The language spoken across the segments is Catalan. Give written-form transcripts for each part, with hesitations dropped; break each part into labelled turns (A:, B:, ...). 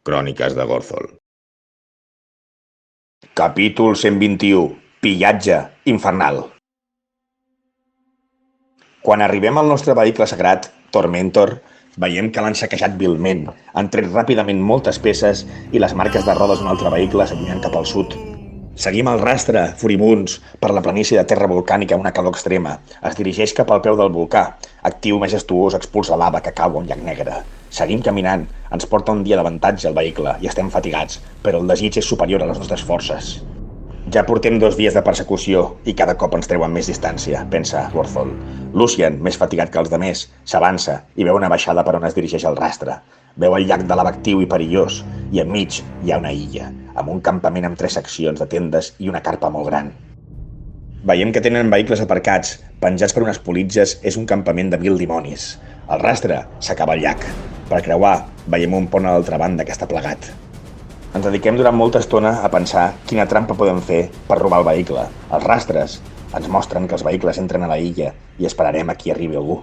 A: Cròniques de Gothel. Capítol 121. Pillatge infernal. Quan arribem al nostre vehicle sagrat, Tormentor, veiem que l'han saquejat vilment, han tret ràpidament moltes peces i les marques de rodes d'un altre vehicle s'allunyen cap al sud. Seguim el rastre, furibuns, per la planícia de terra volcànica a una calor extrema. Es dirigeix cap al peu del volcà. Actiu majestuós expulsa lava que cau a un llac negre. Seguim caminant. Ens porta un dia d'avantatge al vehicle i estem fatigats, però el desig és superior a les nostres forces. Ja portem 2 dies de persecució i cada cop ens treuen més distància, pensa Gothel. Lucian, més fatigat que els demés, s'avança i veu una baixada per on es dirigeix el rastre. Veu el llac de lava actiu i perillós i enmig hi ha una illa, amb un campament amb 3 seccions de tendes i una carpa molt gran. Veiem que tenen vehicles aparcats, penjats per unes politges és un campament de 1000 dimonis. El rastre s'acaba al llac. Per creuar, veiem un pont a l'altra banda que està plegat. Ens dediquem durant molta estona a pensar quina trampa podem fer per robar el vehicle. Els rastres ens mostren que els vehicles entren a la illa i esperarem a qui arribi algú.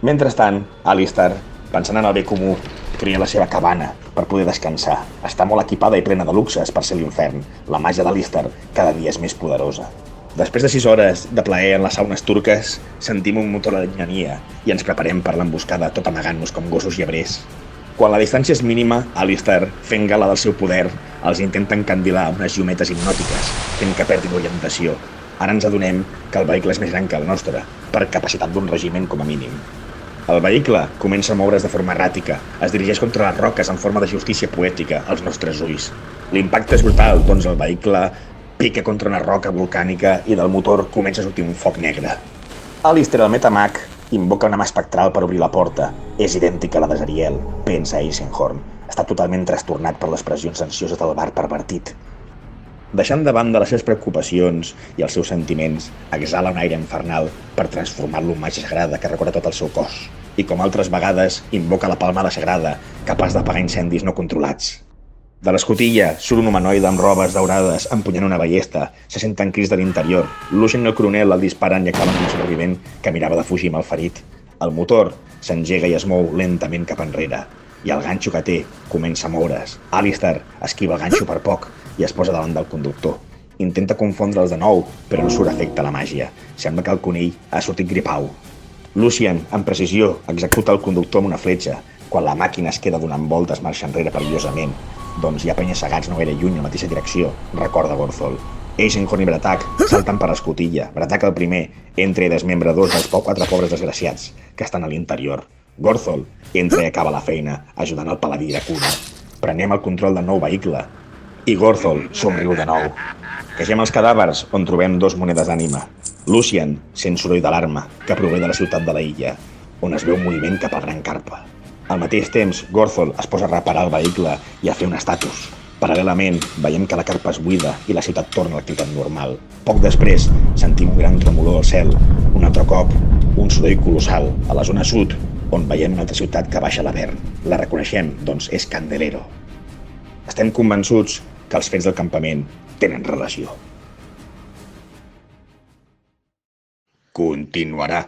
A: Mentrestant, Alistair, pensant en el bé comú, crea la seva cabana per poder descansar. Està molt equipada i plena de luxes per ser l'infern. La màgia d'Alistair cada dia és més poderosa. Després de 6 hores de plaer en les saunes turques, sentim un motor de llunyania i ens preparem per l'emboscada tot amagant-nos com gossos llebrers. Quan la distància és mínima, Alistair, fent gala del seu poder, els intenta encandilar unes llumetes hipnòtiques, fent que perdin orientació. Ara ens adonem que el vehicle és més gran que el nostre, per capacitat d'un regiment com a mínim. El vehicle comença a moure's de forma erràtica, es dirigeix contra les roques en forma de justícia poètica als nostres ulls. L'impacte és brutal, doncs el vehicle pica contra una roca volcànica i del motor comença a sortir un foc negre. Alistair, el Metamag, invoca una mà espectral per obrir la porta. És idèntica a la de Zariel, pensa Eisenhorn. Està totalment trastornat per les pressions ansioses del bar pervertit. Deixant de banda les seves preocupacions i els seus sentiments, exhala un aire infernal per transformar-lo en màgia sagrada que recorre tot el seu cos. I com altres vegades, invoca la palmada sagrada, capaç d'apagar incendis no controlats. De l'escotilla surt un humanoide amb robes daurades empunyant una ballesta. Se senten crits de l'interior. Lucien i el coronel el disparen i acaben amb el supervivent que mirava de fugir amb el ferit. El motor s'engega i es mou lentament cap enrere. I el ganxo que té comença a moure's. Alistair esquiva el ganxo per poc i es posa davant del conductor. Intenta confondre'ls de nou, però no surt efecte la màgia. Sembla que el conill ha sortit gripau. Lucien, amb precisió, executa el conductor amb una fletxa. Quan la màquina es queda donant voltes marxa enrere perillosament. Doncs hi ha penya-segats no gaire lluny a la mateixa direcció, recorda Gorzol. Eisenhorn i Bratak salten per l'escotilla. Bratak el primer entra i desmembra dos dels 4 pobres desgraciats que estan a l'interior. Gorzol entra i acaba la feina, ajudant el paladí Dracuna. Prenem el control del nou vehicle i Gorzol somriu de nou. Cagem els cadàvers, on trobem 2 monedes d'ànima. Lucien sent soroll d'alarma, que prové de la ciutat de la illa, on es veu un moviment cap al Gran Carpa. Al mateix temps, Gorzol es posa a reparar el vehicle i a fer un estatus. Paral·lelament, veiem que la carpa es buida i la ciutat torna a l'activitat normal. Poc després, sentim un gran tremolor al cel. Un altre cop, un soroll colossal a la zona sud, on veiem una altra ciutat que baixa a l'Avern. La reconeixem, doncs és Candelero. Estem convençuts que els fets del campament tenen relació. Continuarà.